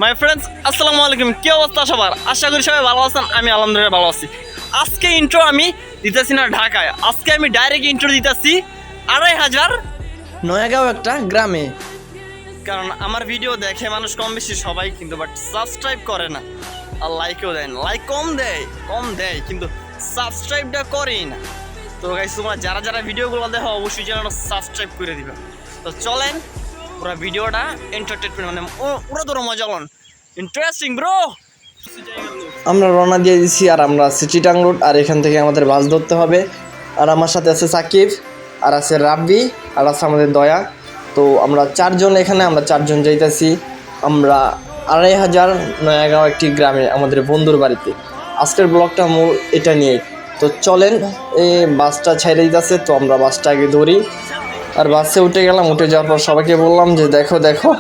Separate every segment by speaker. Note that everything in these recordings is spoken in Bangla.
Speaker 1: মাই ফ্রেন্ডস আসসালামু আলাইকুম। কি অবস্থা সবার? আশা করি সবাই ভালো আছেন। আমি আলহামদুলিল্লাহ ভালো আছি। আজকে ইন্ট্রো আমি দিতেছি না ঢাকায়, আজকে আমি ডাইরেক্ট ইন্ট্রো দিতেছি 2500
Speaker 2: নয়াগাঁও একটা গ্রামে।
Speaker 1: কারণ আমার ভিডিও দেখে মানুষ কম বেশি সবাই, কিন্তু বাট সাবস্ক্রাইব করে না আর লাইকও দেয় না। লাইক কম দেয় কিন্তু সাবস্ক্রাইবটা করেই না। তো গাইস তোমরা যারা যারা ভিডিওগুলো দেখো অবশ্যই চ্যানেলটা সাবস্ক্রাইব করে দিবে। তো চলেন পুরো ভিডিওটা এন্টারটেনমেন্ট মানে পুরো ধরো মজা লন, ইন্টারেস্টিং ব্রো।
Speaker 2: আমরা রওনা দিয়ে দিছি আর আমরা আছি চিটাং রোড, আর এখান থেকে আমাদের বাস ধরতে হবে। আর আমার সাথে আছে সাকিব, আর আছে রাব্বি, আর আছে আমাদের দয়া। তো আমরা চারজন এখানে, আমরা চারজন যাইতেছি আমরা 2500 নয়াগাঁও একটি গ্রামে আমাদের বন্ধুর বাড়িতে। আজকের ব্লগটা মূল এটা নিয়ে। তো চলেন, এই বাসটা ছেড়ে দিতেছে, তো আমরা বাসটা আগে ধরি। আর বাসে উঠে গেলাম, উঠে যাওয়ার পর সবাইকে বললাম যে দেখো দেখো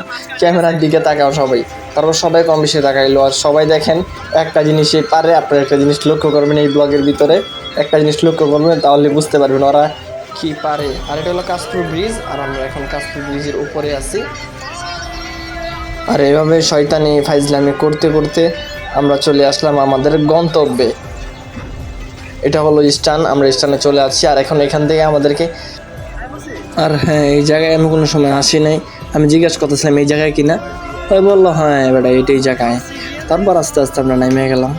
Speaker 2: ক্যামেরার দিকে তাকাও সবাই। তারপর সবাই কম বেশি তাকাইলো। আর সবাই দেখেন একটা জিনিসই পারে, আপনারা একটা জিনিস লক্ষ্য করবেন এই ব্লগের ভিতরে, একটা জিনিস লক্ষ্য করবেন তাহলে বুঝতে পারবেন ওরা কি পারে। আর এটা হলো কাশপুর ব্রিজ, আর আমরা এখন কাশপুর ব্রিজের উপরে আছি। আর এভাবে শয়তানি ফাইজলামি করতে করতে আমরা চলে আসলাম আমাদের গন্তব্যে। এটা হলো স্টান, আমরা স্টানে চলে আসছি। আর এখন এখান থেকে আমাদেরকে, আর হ্যাঁ এই জায়গায় আমি কোনো সময় আসি নাই, আমি জিজ্ঞাসা করতেছিলাম এই জায়গায় কিনা, তাই বললো হ্যাঁ বেটা এইটাই জায়গায়। তারপর আস্তে আস্তে আমরা নেমে গেলাম।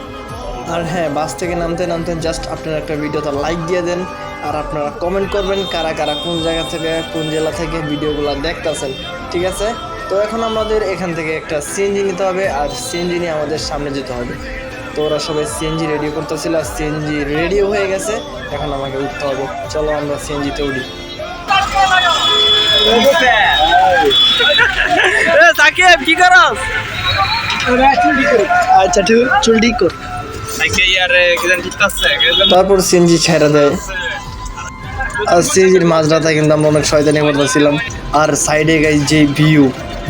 Speaker 2: আর হ্যাঁ বাস থেকে নামতে নামতে জাস্ট আপনারা একটা ভিডিওতে লাইক দিয়ে দেন, আর আপনারা কমেন্ট করবেন কারা কারা কোন জায়গা থেকে কোন জেলা থেকে ভিডিওগুলো দেখতেছেন, ঠিক আছে? তো এখন আমাদের এখান থেকে একটা সিএনজি নিতে হবে, আর সিএনজি নিয়ে আমাদের সামনে যেতে হবে। তো ওরা সবাই সিএনজি রেডি করতেছিল, আর সিএনজি রেডিও হয়ে গেছে, এখন আমাকে উঠতে হবে। চলো আমরা সিএনজিতে উঠি।
Speaker 1: সাকিব কি করস?
Speaker 2: আচ্ছা ঠিক চুল ঠিক কর। তারপর সিএনজি ছেড়ে দেয়, আর সিএনজির মাঝরাতে কিন্তু আমরা অনেক শয়তানি করতেছিলাম। আর সাইডে গাইস যে ভিউ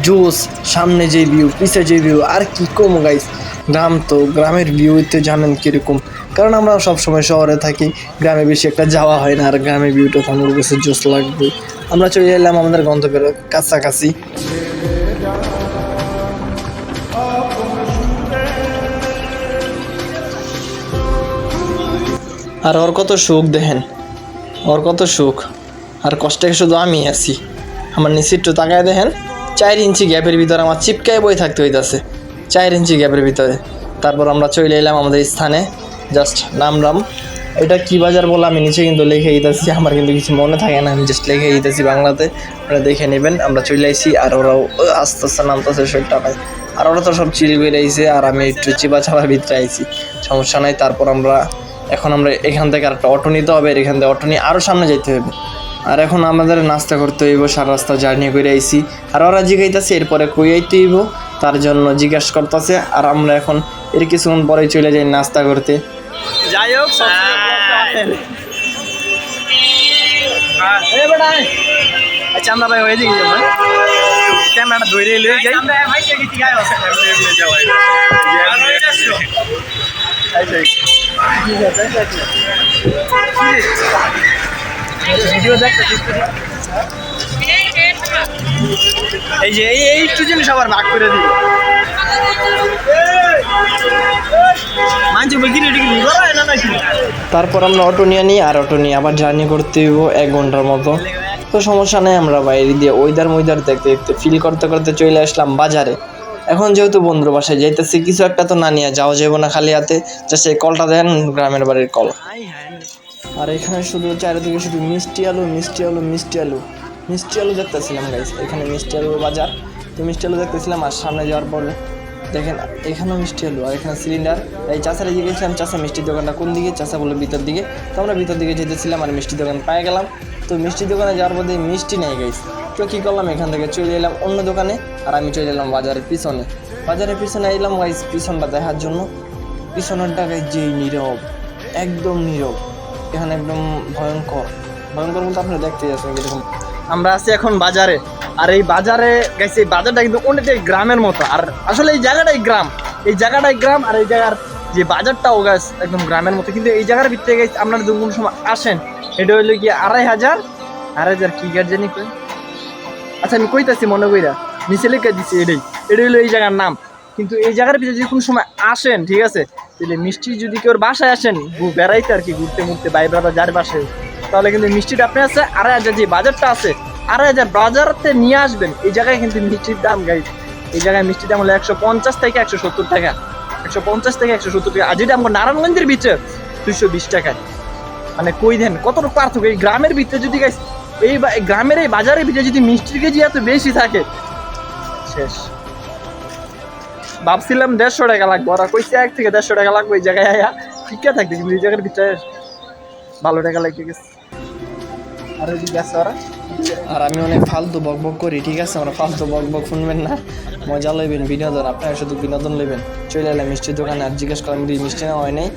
Speaker 2: জোস, সামনে যে ভিউ, পিছে যে ভিউ, আর কি কম গাইস। গ্রাম তো গ্রামের ভিউ তো জানেন কিরকম, কারণ আমরা সবসময় শহরে থাকি, গ্রামে বেশি একটা যাওয়া হয় না। আর গ্রামের ভিউটা তো আমার কাছে জোস লাগবে। আমরা চলে এলাম আমাদের গন্তব্যের কাছাকাছি। আর ওর কত সুখ দেখেন, ওর কত সুখ, আর কষ্টে শুধু আমি আছি। আমার নিচে একটু তাকায় দেখেন, 4 ইঞ্চি গ্যাপের ভিতরে আমার চিপকায় বই থাকতে হইতাছে, 4 ইঞ্চি গ্যাপের ভিতরে। তারপর আমরা চলে এলাম আমাদের স্থানে, জাস্ট নামলাম। এটা কি বাজার বলে আমি নিচে কিন্তু লিখে দিতেছি, আমার কিন্তু কিছু মনে থাকে না, আমি জাস্ট লিখে দিতেছি বাংলাতে, আপনারা দেখে নেবেন। আমরা চলে আইছি, আর ওরাও আস্তে আস্তে নামতেছে সবটা পায়। আর ওরা তো সব চিড়ি বেড়ে আইছে, আর আমি একটু চিপা চাপা ভিতরে আইছি, সমস্যা নাই। তারপর আমরা এখান থেকে আরেকটা অটো নিতে হবে, এখান থেকে অটো নিয়ে আরও সামনে যেতে হবে। আর এখন আমাদের নাস্তা করতে হইব, সারা রাস্তা জার্নি করে আইছি। আর ওরা জিগাইতেছে এরপরে কই আইতে হইব, তার জন্য জিজ্ঞাসা করতেছে। আর আমরা এখন এর কিছুক্ষণ পরেই চলে যাই নাস্তা করতে।
Speaker 1: যাই হোক আচ্ছা আমরা ভাই হয়ে দিই ক্যামেরাটা ধরে লয়ে যাই। ভিডিও দেখতে এই যে এই একটু জিনিস আবার ভাগ করে দিব।
Speaker 2: তারপর আমরা অটো নিয়ে নিই, আর অটো নিয়ে আবার জার্নি করতে হইব 1 ঘন্টার মতো। তো সমস্যা নেই, আমরা বাইরে দিয়ে ওয়েদার দেখতে দেখতে ফিল করতে করতে চলে আসলাম বাজারে। এখন যেহেতু বন্ধুর বাসায় যাইতেছি, কিছু একটা তো না নিয়ে যাওয়া যাবো না খালি হাতে। জাস্ট এই কলটা দেন, গ্রামের বাড়ির কল। আর এখানে শুধু চারিদিকে শুধু মিষ্টি আলু মিষ্টি আলু মিষ্টি আলু মিষ্টি আলু দেখতেছিলাম গাইস। এখানে মিষ্টি আলুর বাজার, তো মিষ্টি আলু দেখতেছিলাম। আর সামনে যাওয়ার পর দেখেন এখানেও মিষ্টি আলু, আর এখানে সিলিন্ডার। এই চাচারা গিয়েছিলাম, চাচা মিষ্টির দোকানটা কোন দিকে? চাচা বললো ভিতর দিকে। তো আমরা ভিতর দিকে যেতেছিলাম, আর মিষ্টির দোকান পেয়ে গেলাম। তো মিষ্টির দোকানে যাওয়ার পর মিষ্টি নেই গাইস। তো কী করলাম, এখান থেকে চলে এলাম অন্য দোকানে, আর আমি চলে এলাম বাজারের পিছনে। বাজারের পিছনে এলাম গাইস পিছনটা দেখার জন্য। পিছনেরটা গাইস যেই নীরব, একদম নীরব, এখানে একদম ভয়ঙ্কর ভয়ঙ্কর বলতে আপনারা দেখতে যাচ্ছেন এরকম।
Speaker 1: আমরা আছি এখন বাজারে, আর এই বাজারে গেছে, এই বাজারটা কিন্তু অনেকটাই গ্রামের মতো। আর আসলে এই জায়গাটাই গ্রাম, আর এই জায়গার যে বাজারটাও গাছ একদম গ্রামের মতো। কিন্তু এই জায়গার ভিতরে গেছে আপনারা যদি কোনো সময় আসেন, এটা হইলো কি 2500 কি গাছ জানি কই, আচ্ছা আমি কইতাছি মনে কইরা নিচে লিখে দিচ্ছি, এটা হইলো এই জায়গার নাম।
Speaker 3: কিন্তু এই জায়গার ভিতরে যদি কোনো সময় আসেন, ঠিক আছে, তাহলে মিষ্টি যদি কেউ বাসায় আসেন বেড়াইতে আর কি, ঘুরতে মুড়তে ভাই ব্রাদার যার বাসায়, তাহলে কিন্তু মিষ্টিটা আপনি আছে 2,500 যে বাজারটা আছে 2,500 বাজারতে নিয়ে আসবেন। এই জায়গায় কিন্তু মিষ্টির দাম গাইজ, এই জায়গায় মিষ্টির দাম হলো 150 থেকে 170 টাকা, 150 থেকে 170 টাকা। আর যেটা আমার নারায়ণগঞ্জের ভিতরে 220 টাকায়। মানে কই দেন কতটুকু পার্থক্য। এই গ্রামের ভিতরে যদি গাইজ এই গ্রামের এই বাজারের ভিতরে যদি মিষ্টির কেজি এত বেশি থাকে, শেষ। ভাবছিলাম 150 টাকা লাগবে, ওরা কইছে 1 থেকে 150 টাকা লাগবে এই জায়গায় আয়া ঠিকঠাক থাকবে, কিন্তু এই জায়গার ভিতরে ভালো টাকা লেগে গেছে। আর ওই দিকে আছে ওরা,
Speaker 2: আর আমি অনেক ফালতু বক বক করি, ঠিক আছে, আমরা ফালতু বক বক শুনবেন না, মজা লইবেন, বিনোদন, আপনারা শুধু বিনোদন লইবেন। চলে এলাম মিষ্টির দোকানে, আর জিজ্ঞেস করলাম মিষ্টি নেওয়া হয় নাই,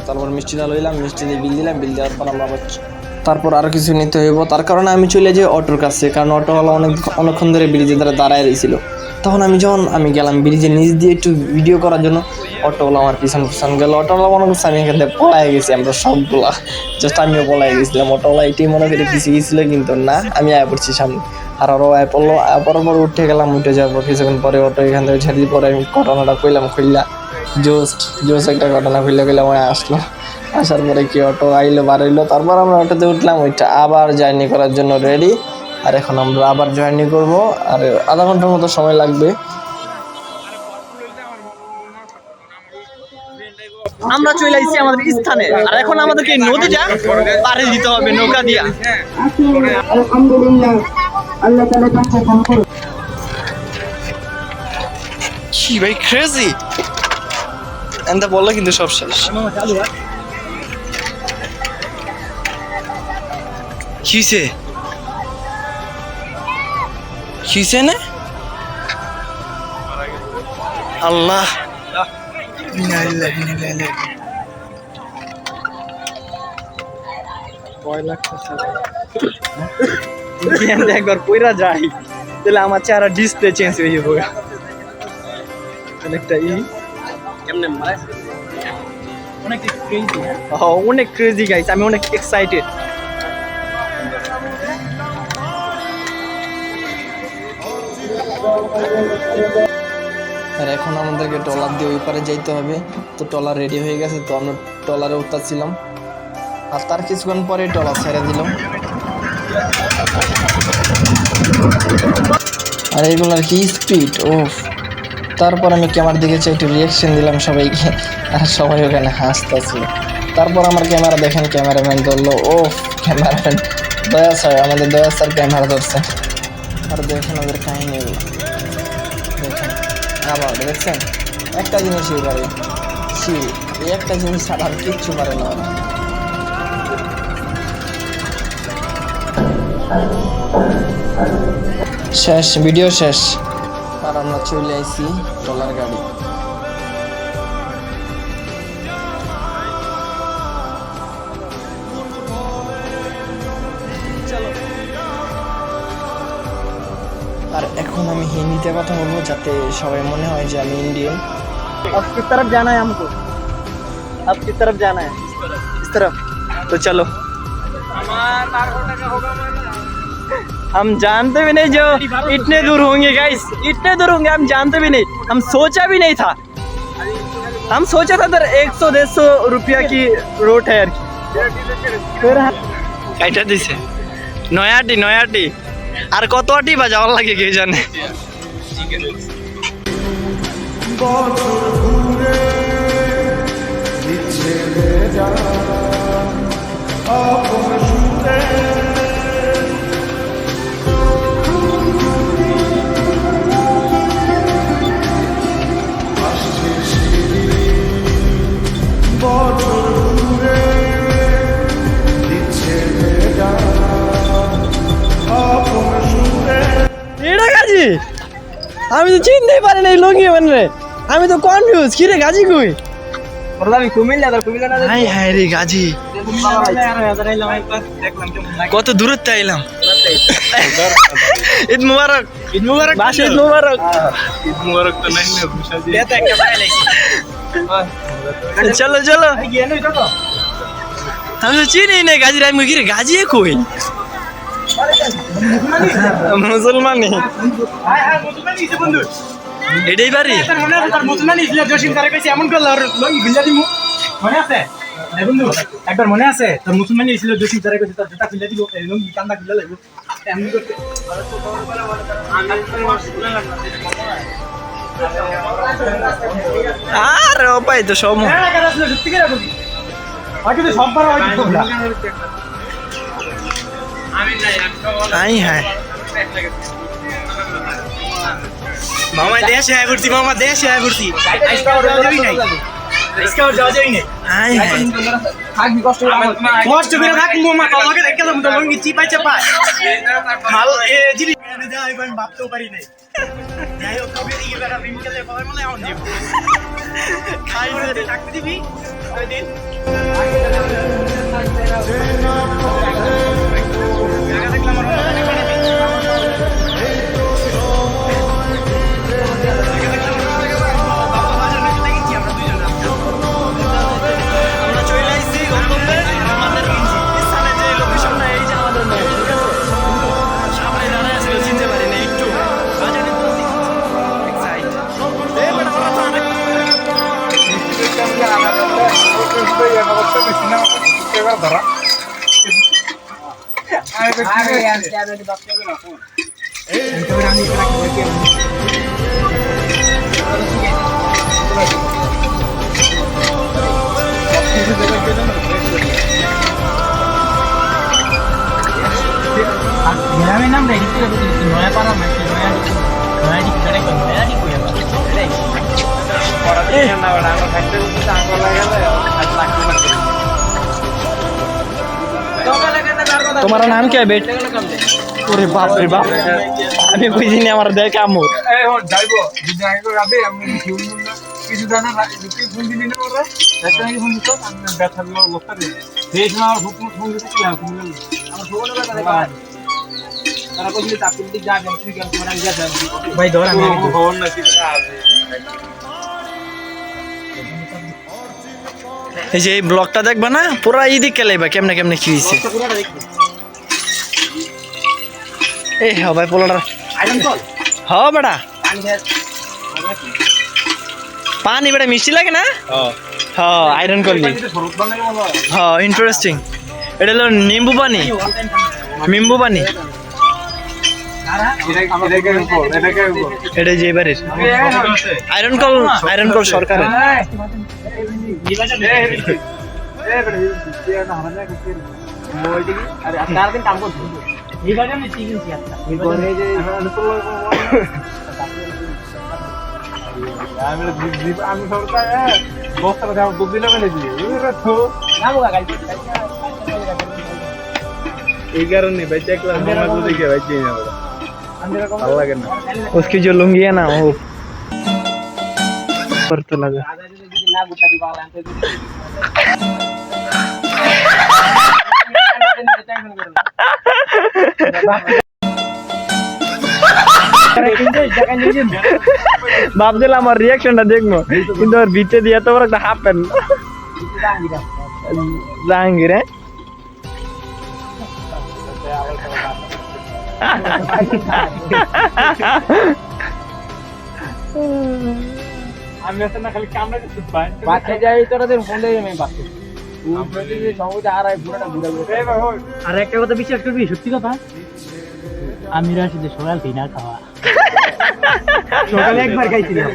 Speaker 2: তারপর মিষ্টিটা লইলাম, মিষ্টি দিয়ে বিল দিলাম, বিল দেওয়ার পর আমরা তারপর আরও কিছু নিতে হইব, তার কারণে আমি চলে যাই অটোর কাছে, কারণ অটোওয়ালা অনেকক্ষণ ধরে ব্রিজে দ্বারা দাঁড়ায় রয়েছিল। তখন আমি গেলাম ব্রিজের নিচ দিয়ে একটু ভিডিও করার জন্য, অটোওয়ালা আমার পিছন গেল, অটোওয়ালা মনে করছে আমি এখান থেকে পলাই গেছি, আমরা সবগুলা জাস্ট আমিও পলাই গেছিলাম, অটোওয়ালা এটাই মনে করে পিছিয়ে গেছিল, কিন্তু না, আমি আয়া পড়ছি সামনে, আর ওরাও আয় পড়লো, পর উঠে গেলাম, উঠে যাওয়ার পর কিছুক্ষণ পরে অটো এখান থেকে ছেড়ে পরে আমি ঘটনাটা কইলাম, খুললা জোস একটা ঘটনা কইলাম, ওই আসলো, আসার পরে কি অটো আইলো বার হইলো, তারপর আমরা অটোতে উঠলাম, ওইটা আবার জার্নি করার জন্য রেডি। আর এখন আমরা আবার জার্নি করব, আর আধা ঘন্টার মতো সময় লাগবে।
Speaker 1: আমরা চলে আসছি আমাদের স্থানে, আর এখন আমাদেরকে এই নদীটা পাড়ি দিতে হবে নৌকা দিয়া।
Speaker 4: আলহামদুলিল্লাহ, আল্লাহ তাআলা তাকে ক্ষমা করুন।
Speaker 2: কি ভাই ক্রেজি, এন্ড বললো কিন্তু সব শেষ। কিসে না আল্লাহ,
Speaker 3: একবার কইরা যাই তাহলে আমার চেহারা ডিসপ্লে চেঞ্জ হয়ে যাবে, অনেকটা অনেক ক্রেজি গাইস, আমি অনেক এক্সাইটেড।
Speaker 2: আর এখন আমাদেরকে ট্রলার দিয়ে ওই পারে যাইতে হবে, তো ট্রলার রেডি হয়ে গেছে, তো আমরা ট্রলারে উঠতেছিলাম, আর তার কিছুক্ষণ পরে ট্রলার ছেড়ে দিল। আর এগুলোর কি স্পিড, ও! তারপর আমি ক্যামেরার দিকে একটু রিয়াকশন দিলাম সবাইকে, আর সবাই ওখানে হাসতেছিল। তারপর আমার ক্যামেরা দেখেন, ক্যামেরাম্যান ধরলো, ও ক্যামেরাম্যান দয়া স্যার, আমাদের দয়া স্যার ক্যামেরা ধরছে। আর দেখেন ওদের কাহিনীগুলো, দেখেন আবার দেখছেন, একটা জিনিসই পারে, এই একটা জিনিস ছাড়া আর কিচ্ছু পারে না ওরা। শেষ, ভিডিও শেষ, আর আমরা চলে আইছি ট্রলার গাড়ি। আর এখন আমি হিন্দিতে কথা বলবো, যাতে সবাই মনে হয় যে আমি ইন্ডিয়ান।
Speaker 3: अब किस तरफ जाना है हमको, अब किस तरफ जाना है, इस तरफ, तो चलो। हम जानते भी नहीं जो इतने दूर होंगे गाइस, इतने दूर होंगे हम जानते भी नहीं, हम सोचा भी नहीं था, हम सोचा था इधर 100-150 रुपया की रोड है यार।
Speaker 1: কাইটা দিছে নয়াটি, আর কত আটি বা যাওয়ার লাগে কে জানে।
Speaker 3: এটা গাজি, আমি তো চিনতেই পারি না এই লঙ্গি মানে, আমি তো কনফিউজ, কি রে গাজি কই? আমি কুমিল্লা না,
Speaker 1: হাই হাই রে গাজি, কত দূরত্বে আইলাম। ঈদ মুবারক, ঈদ মুবারক,
Speaker 3: বাসে ঈদ মুবারক।
Speaker 1: ঈদ মুবারক তো নাই না, বুঝাজি চলো আমি তো চিনি না গাজির, আমি কি রে গাজি কই? মুসলমানি এটাই বাড়ি
Speaker 5: মনে আছে তার মুসলমান ইসলাম জসিম তারে কইছে এমন করল আর লঙ্গি ভিজা দিমু মনে আছে এই বন্ধু একবার মনে আছে তোর মুসলমান ইসলাম জসিম তারে কইছে তোর জুতা ভিজা দিব এই লঙ্গি কান্দা ভিজা লাগবে এমন করতে
Speaker 1: আরে ও ভাই তো সব
Speaker 5: হ্যাঁ কাজ আসলে সত্যি করে বলি বাকি তো সববার হয় না
Speaker 1: আই হ্যাঁ
Speaker 5: মামা দেশে আয় ভর্তি মামা দেশে আয় ভর্তি আজকে আর যাওয়া যাবি নাই আজকে আর যাওয়া যাবি নাই
Speaker 1: আই হ্যাঁ
Speaker 3: থাকবি কষ্ট করে
Speaker 5: কষ্ট করে থাক মামা তোকে দেখলাম তো লঙ্গি চিপাই চাপাই মাল এ জিনিস দেয়া আমি ভাবতেও পারি নাই যাই হোক কবে দিকে বেড়া বিমকেলে কবে মনে এখন যাব খাই করে থাকতে দিবি ওই দিন
Speaker 1: আমরা চলে আইছি গন্তব্যে আমাদের স্থানে যে লোকেশনটা এই যে আমাদের ম্যাপ ঠিক আছে সামনে দাঁড়ায় আছিল চিনতে পারি না একটু বাজারে এক্সাইট এই বেটা আমার তো অনেক
Speaker 5: গ্রামের নাম রেডি করে দিচ্ছি নয়া পাড়া মাঝে নয়া নয়া দিকে করে কোন নয়া দিকে কইয়া
Speaker 3: তোমার নাম কি বেট ওরে বাপ রে বাপ আমি কইছি না আমার দেখ আমু
Speaker 6: এখন যাইবো যদি আগে করে রাবে আমি কিছু জানা কি ফোন দিলি না ওরা একটা নাকি ফোন দিত আমি ব্যথা লোকটা দিই দেশ না হুকুম ফোন দিতে কি হুকুম আমার ফোন করে তারা কইলে চাকরি দিতে যাবে তুই কেন তোরা গিয়া যাবে
Speaker 5: ভাই ধর আমি
Speaker 6: ফোন নাকি আছে
Speaker 1: এই যে এই ব্লগটা দেখবা না পুরা এদিকে লাইবা কেমনে কেমনে কি হইছে এই হ্যাঁ ভাই পোলাটা হ বেটা পানি বেটা মিষ্টি লাগে না হ্যাঁ আয়রন করলি
Speaker 6: শরৎ বানাই বলো
Speaker 1: হ্যাঁ ইন্টারেস্টিং এটা হলো নিম্বু পানি নিম্বু পানি এটা যে বাড়ির আয়রন কল সরকারের
Speaker 6: আমি সরকার বস্তা কথা দুধ দিলাম নাকি এই কারণে ভাই দেখলাম দেখে ভাই চিনি না ভালো লাগে না
Speaker 3: उसकी जो लुंगी है ना वो पर तो लगा ভাবছিলাম আমার রিয়াকশনটা দেখবো কিন্তু ওর ভিতরে দিয়ে তো একটা হাফ প্যান্ট জাহাঙ্গীর হ্যাঁ
Speaker 6: আমি আসলে না খালি কামড়া দিতে পাই
Speaker 3: বাচ্চা যাই তোরা দেন ফোন দিয়ে আমি বাচ্চা আর একটা কথা বিশ্বাস করবি সত্যি কথা আমি রাশিদে সকাল দিনা খাওয়া সকালে একবার খাইছিলাম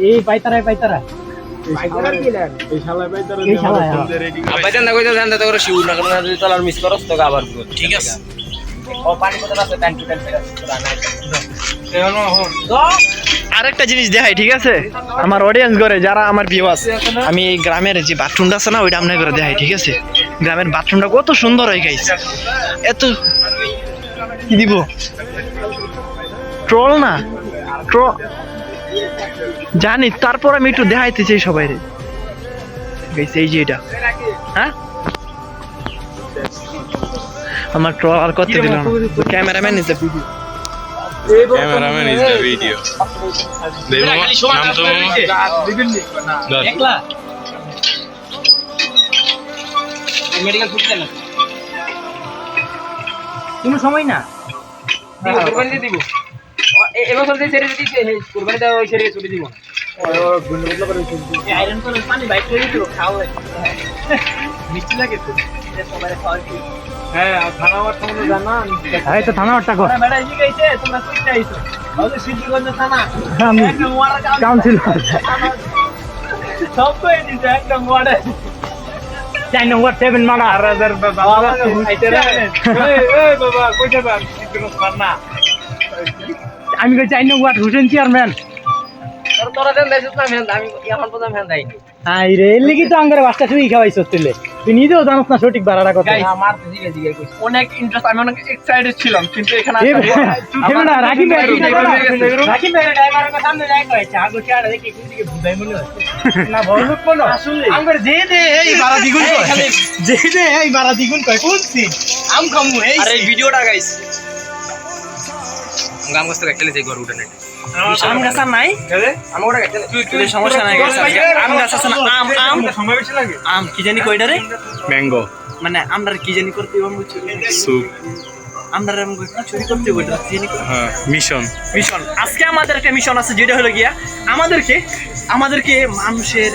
Speaker 3: এই পাইতারা
Speaker 6: এই শালা ভাই তার
Speaker 3: এই শালা
Speaker 2: আবাইতে না কইতে জানতে তোর শিউর না কারণ যদি তোলার মিস করস তো আবার ঠিক আছে ও পানি কত আছে টাইম টু টাইম
Speaker 1: আরেকটা জিনিস দেখাই ঠিক আছে আমার অডিয়েন্স করে যারা আমার ভিউয়ার্স আমি এই গ্রামের যে বাথরুমটা আছে না ওইটা আপনার করে দেখাই ঠিক আছে গ্রামের বাথরুমটা কত সুন্দর হয় গাইস এত কি দিব ট্রল না জানি তারপর আমি একটু দেখাইতে চাই সবাই রে গাইস এই যে এটা হ্যাঁ আমার ট্রল আর করতে দিল না cameraman is the video
Speaker 7: Cameraman is the video.
Speaker 3: একলা মেডিকেল ফুটতে না কোনো সময় না দিব
Speaker 6: এবছর যে ছেড়ে দিচ্ছি কোরবানি দেওয়া ওই ছেড়ে ছুটি দিব না
Speaker 3: আয়রন করে পানি বাইক করে দিও খাওয়া মিষ্টি লাগে তো সবাই খাওয়া কি
Speaker 6: হ্যাঁ আর থানা আমার সামনে জানা এই তো থানা আটটা কর
Speaker 3: ম্যাডাম জি গাইছে তোমরা কই যাইছো আমাদের সিদ্ধিগঞ্জ থানা
Speaker 6: আমি
Speaker 3: একদম ওয়ার্ড
Speaker 6: কাউন্সিলর
Speaker 3: সব কই দিছে একদম ওয়ার্ড
Speaker 6: 4 নম্বর 7 মারা হাজার বাবা খাইতে রে এই বাবা কই যাবা না আমি কই 4 নম্বর হোসেন চেয়ারম্যান
Speaker 2: তোরা দেন দেখিস না ফ্যান আমি এখন পর্যন্ত ফ্যান দেইনি
Speaker 6: আই রে এর লাগি তো আঙ্গারে বাসটা তুই খাওয়াইছস তুই তুই নিজেও জানোস না সঠিক ভাড়াটা কত
Speaker 2: আমার তো জিগে জিগে কইছি
Speaker 3: অনেক ইন্টারেস্ট আমি অনেক এক্সাইটেড ছিলাম কিন্তু এখানে
Speaker 6: না রাখি
Speaker 3: রাখি ভাই ড্রাইভারের সামনে যাই কইছে আগো চেয়ারে দেখি কোন দিকে বুঝাই মনে হয় না ভরলুক কোন আসলে আঙ্গারে দে এই ভাড়া দ্বিগুণ কয় দে এই ভাড়া দ্বিগুণ কয় কোনছি আম খামু এই
Speaker 1: আরে ভিডিওটা গাইস
Speaker 2: গাম গাছ থেকে খেলে যাই ঘর উঠে নাই
Speaker 1: আম গাছ আর নাই
Speaker 2: আমার ওটা গেছে
Speaker 1: তুই সমস্যা নাই গাছ আম গাছ আছে না আম
Speaker 6: সময় বেশি লাগে
Speaker 1: আম কি জানি কইডা রে
Speaker 7: ম্যাঙ্গো
Speaker 1: মানে আমরা কি জানি করতে হইব
Speaker 7: স্যুপ
Speaker 1: আমরা চুরি করতে হইব এটা কি জানি
Speaker 7: হ্যাঁ মিশন
Speaker 1: মিশন আজকে আমাদের একটা মিশন আছে যেটা হলো গিয়া আমাদেরকে মানুষের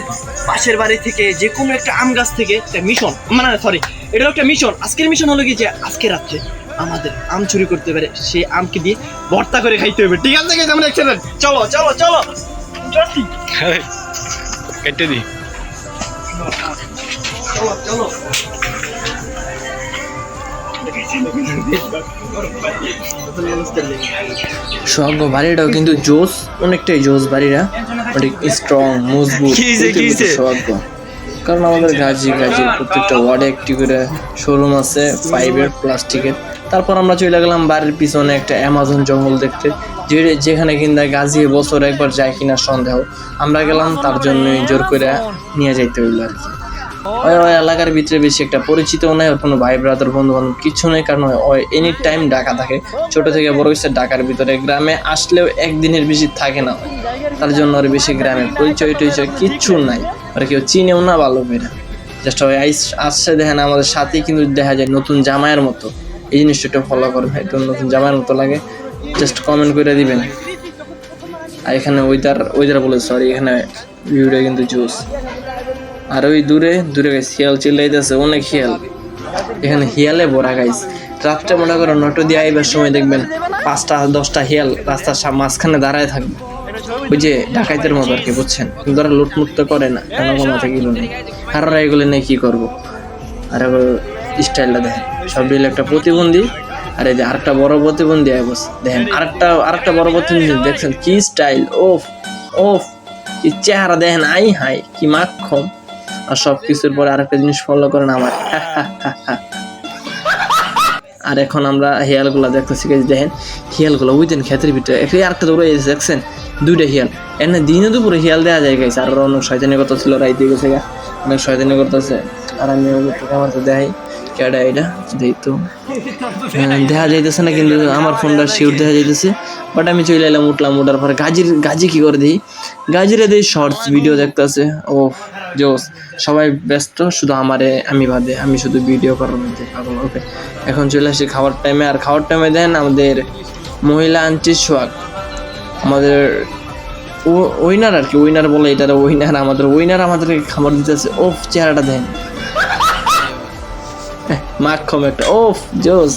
Speaker 1: পাশের বাড়ি থেকে যে কোনো একটা আম গাছ থেকে একটা মিশন মানে সরি এটা হলো একটা মিশন আজকের মিশন হলো কি যে আজকে রাত্রে আমাদের আম চুরি করতে পারে সেই আমকে দিয়ে ভর্তা করে খাইতে হবে ঠিক আছে গাইস আমরা একসাথে চলো চলো চলো জলদি
Speaker 7: কেটে দি
Speaker 1: চলো চলো
Speaker 2: সোহাগ বাড়িটাও কিন্তু জোস অনেকটাই জোস বাড়িটা অনেক স্ট্রং মজবুত
Speaker 1: কিসে?
Speaker 2: সোহাগ কারণ আমাদের গাজির প্রত্যেকটা ওয়ার্ডে একটি করে শোরুম আছে ফাইবের প্লাস্টিকের তারপর আমরা চলে গেলাম বাড়ির পিছনে একটা অ্যামাজন জঙ্গল দেখতে যেখানে কিনা গাজি বছর একবার যায় কিনা সন্দেহ আমরা গেলাম তার জন্যই জোর করে নিয়ে যাইতে হইলো আর কি ওই এলাকার ভিতরে বেশি একটা পরিচিতও নাই ওর কোনো ভাই ব্রাদার বন্ধু বান্ধব কিছু নেই কারণ ওই এনি টাইম ঢাকা থাকে ছোট থেকে বড় হয়েছে ঢাকার ভিতরে গ্রামে আসলেও একদিনের বেশি থাকে না তার জন্য ওর বেশি গ্রামের পরিচয় টরিচয় কিচ্ছু নাই আর কেউ চিনেও না ভালো করে জাস্ট ওই আসছে দেখেন আমাদের সাথেই কিন্তু দেখা যায় নতুন জামাইয়ের মতো এই জিনিসটা একটু ফলো করবে একটু নতুন জামাইয়ের মতো লাগে জাস্ট কমেন্ট করে দিবেন আর এখানে ওইদার বলে সরি এখানে ভিউটা কিন্তু জোস আর ওই দূরে শিয়াল চিল্লাইতেছে অনেক শিয়াল এখানে শিয়ালে ভরা গাইস রাতটা মনে করো নটো দিয়ে আইবার সময় দেখবেন 5টা 10টা শিয়াল রাস্তার মাঝখানে দাঁড়ায় থাকবে ওই যে ডাকাইতের মতো আর কি বুঝছেন কিন্তু ওরা লুটমুট তো করে না কেন কোনো থেকে গেল না আর ওরা এগুলো নিয়ে কি করবো আর স্টাইলটা দেখেন সব মিলে একটা প্রতিবন্ধী আর এই যে আরেকটা বড় প্রতিবন্ধী দেখেন আরেকটা বড় প্রতিবন্ধী দেখছেন কি স্টাইল ওফ কি চেহারা দেখেন আই হাই কি মাখন আর সব কিছুর পরে আরেকটা জিনিস ফলো করেন আমার আর এখন আমরা হিয়ালগুলো দেখতেছি দেখেন হিয়ালগুলো ওই দিন ক্ষেতের ভিতরে আরেকটা দৌড়ে দেখছেন 2টা হিয়াল এনে দিনে দুপুরে হিয়াল দেওয়া যায় গেছে আর অনেক শয়তানি কথা ছিল রাইতে গেছে অনেক শয়তানি করতেছে আর আমি আমার তো দেখাই কেডা এটা দেখতো দেখা যাইতেছে না কিন্তু আমার ফোনটা শিওর দেখা যাইতেছে বাট আমি চলে এলাম উঠার পরে গাজি কি করে দিই গাজিরে দিই শর্টস ভিডিও দেখতেছে ও জোস সবাই ব্যস্ত শুধু আমি বাদে আমি শুধু ভিডিও করার মধ্যে পাগল ওকে এখন চলে আসি খাওয়ার টাইমে আর খাওয়ার টাইমে দেন আমাদের মহিলা আন্টি সোহাগ আমাদের উইনার আর কি উইনার বলে এটা উইনার আমাদেরকে খাবার দিতেছে ওফ চেহারাটা দেন মাখন একটা ওফ জোস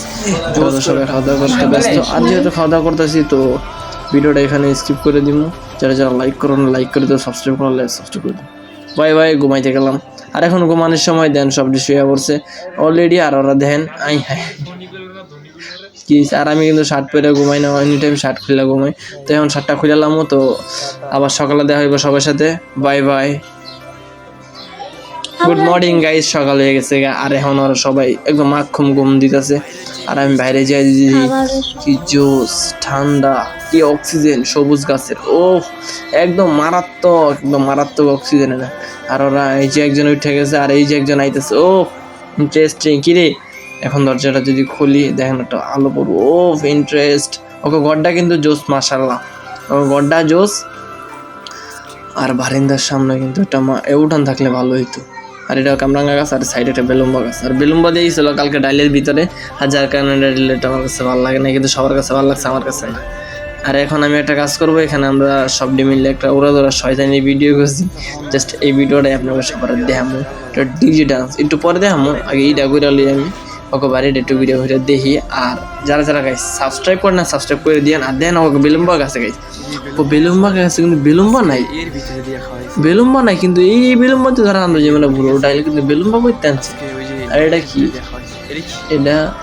Speaker 2: সবাই খাওয়া দাওয়া করতে ব্যস্ত আর যেহেতু খাওয়া দাওয়া করতেছি তো ভিডিওটা এখানে স্কিপ করে দিব যারা লাইক করুন লাইক করে দেবো সাবস্ক্রাইব করলে সাবস্ক্রাইব করে দেবো বাই ঘুমাইতে গেলাম আর এখন ঘুমানোর সময় দেন সব শুয়ে পড়ছে অলরেডি আর ওরা দেখেন আই হ্যাঁ কি আর আমি কিন্তু শার্ট পরে ঘুমাই না এনি টাইম শার্ট খুলে ঘুমাই তো এখন শার্টটা খুলেলামও তো আবার সকালে দেখা হইব সবার সাথে বাই গুড মর্নিং গাইস সকাল হয়ে গেছে আর এখন ওরা সবাই একদম মাখন ঘুম দিতেছে আর আমি বাইরে যাই কি জোস ঠান্ডা কি অক্সিজেন সবুজ গাছের ও একদম মারাত্মক অক্সিজেন না আর ওরা এই যে একজন উঠে গেছে আর এই যে একজন আইতেছে ও ইন্টারেস্টিং কিরে এখন দরজাটা যদি খুলি দেখেন একটা আলো পড়বো ও ইন্টারেস্ট ওকে গড্ডা কিন্তু জোস মাশাআল্লাহ ওকে গড্ডা জোস আর বারিন্দার সামনে কিন্তু একটা উঠান থাকলে ভালো হইতো আর এটা কামরাঙ্গা গাছ আর সাইডে একটা বেলুম্বা গাছ আর বেলুম্বা দিয়েছিল কালকে ডাইলের ভিতরে আর যার কারণে ডাইলেটা আমার কাছে ভালো লাগে না কিন্তু সবার কাছে ভালো লাগছে আমার কাছে না আর এখন আমি একটা কাজ করবো, এখানে আমরা সব মিলে একটা ওরা ধরা শয়তানি ভিডিও করছি। জাস্ট এই ভিডিওটাই আপনাকে সবার দেখামো, এটা ডিজে ডান্স একটু পরে দেখামো। আগে এইটা করে লিয়ে আমি ওকে বাড়িটা একটু ভিডিও করে দেখি। আর যারা যারা গাইস সাবস্ক্রাইব করে না সাবস্ক্রাইব করে দিয়েন। আর দেন ওকে বেলুম্বা কাছে গাইস, ও বেলুম্বা কাছে কিন্তু বেলুম্বা নাই, বেলুম্বা নাই কিন্তু এই বেলুম্বা তো ধরা আমরা যেমন ভুল ওটাইলে কিন্তু বেলুম্বা করতে আনছে। আর এটা কি,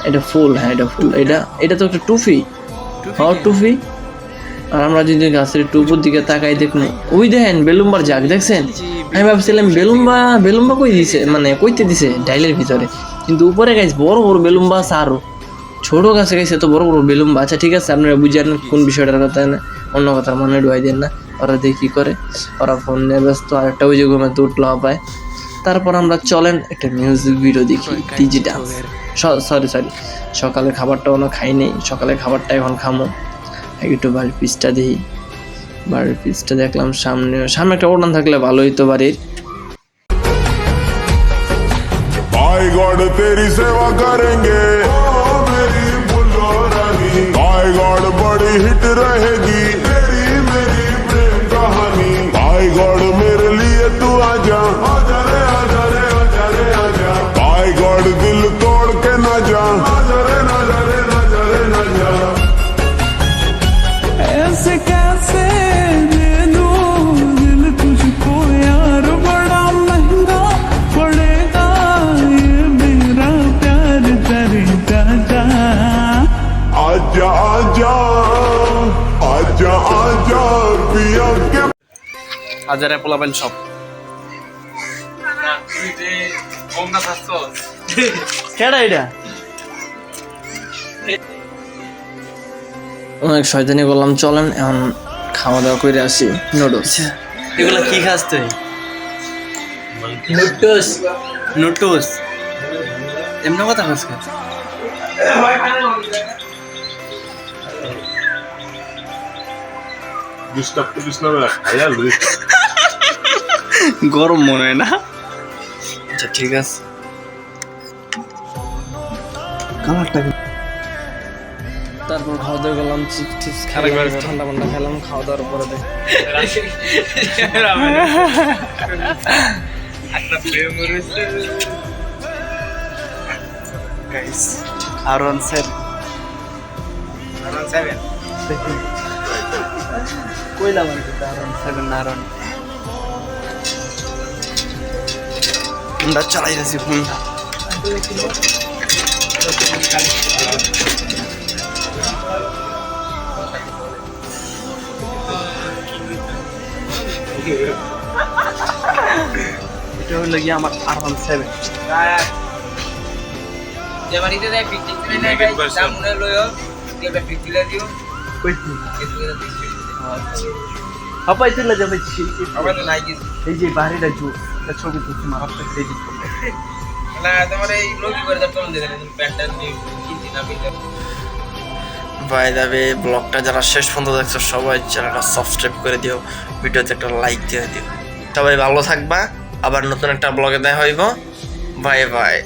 Speaker 2: এটা ফুল, হ্যাঁ এটা ফুল, এটা তো একটা টুফি, হ্যাঁ টুফি। আর আমরা যদি গাছের টুপুর দিকে তাকাই দেখুন, ওই দেখেন বেলুম্বার জাগ দেখছেন। আমি ভাবছিলাম বেলুম্বা কই দিছে, মানে কইতে দিছে ডাইলের ভিতরে, কিন্তু উপরে গাছ বড় বড় বেলুম্বা আছে, আরো ছোট গাছে গাইছে তো বড় বড় বেলুম্বা। আচ্ছা ঠিক আছে, আপনারা বুঝেন কোন বিষয়টার কথা না, অন্য কথার মনে ডুয়াই দেন না। ওরা দেখি কি করে, ওরা ফোন নিয়ে ব্যস্ত। আর একটা ওই যে ঘুমাতে উঠলো পায়। তারপর আমরা চলেন একটা মিউজিক ভিডিও দেখি, ডিজে ডান্স। সরি সকালে খাবারটা ওনা খাই নেই, সকালে খাবারটা এখন খামো। একটু বাড়ির পিসটা দেখি, বাড়ির পিসটা দেখলাম, সামনে একটা উড়ান থাকলে ভালো হইতো বাড়ির।
Speaker 8: भाई गॉड तेरी सेवा करेंगे, ओ मेरी बुल्लो रानी। भाई गॉड बड़ी हिट रहेगी तेरी मेरी प्रेम कहानी। भाई गॉड मेरे लिए तू आजा, आजा रे आजा रे आजा रे आजा। भाई गॉड दिल तोड़ के ना जा, आजा रे ना जा रे ना जा रे ना जा।
Speaker 9: ऐसे कैसे दे दूं दिल तुझको यार, बड़ा महंगा पड़ेगा ये मेरा प्यार तेरे दादा।
Speaker 8: आजा आजा आजा आजा पिया के
Speaker 1: হাজারে পোলাবেন সব
Speaker 3: কেডা এটা?
Speaker 2: অনেক শয়তানি করলাম, চলেন এখন খাওয়া দাওয়া করে আসি। নুডলস,
Speaker 1: এগুলো কি খাস তুই? নুটুস এমনি কথা খাস কেন? গরম মনে হয় না? আচ্ছা ঠিক আছে।
Speaker 2: তারপর খাওয়া দাওয়া করলাম, চিপস খেলাম, ঠান্ডা ঠান্ডা খেলাম। খাওয়া দাওয়ার পরে দেখ
Speaker 1: R1 7
Speaker 3: কইলাম আর কি,
Speaker 1: R1 আমরা চালাই যাচ্ছি ফোনটা। এটা হলো গিয়ে আমার R1 7।
Speaker 3: হাপাই তুলে যাবে এই যে বাড়িটা ছবি তুলছি মা
Speaker 1: বাই দ্য ওয়ে, ব্লগটা যারা শেষ পর্যন্ত দেখছো সবাই চ্যানেলটা সাবস্ক্রাইব করে দিও, ভিডিওতে একটা লাইক দিয়ে দিও। সবাই ভালো থাকবা, আবার নতুন একটা ব্লগে দেখা হইব। Bye bye.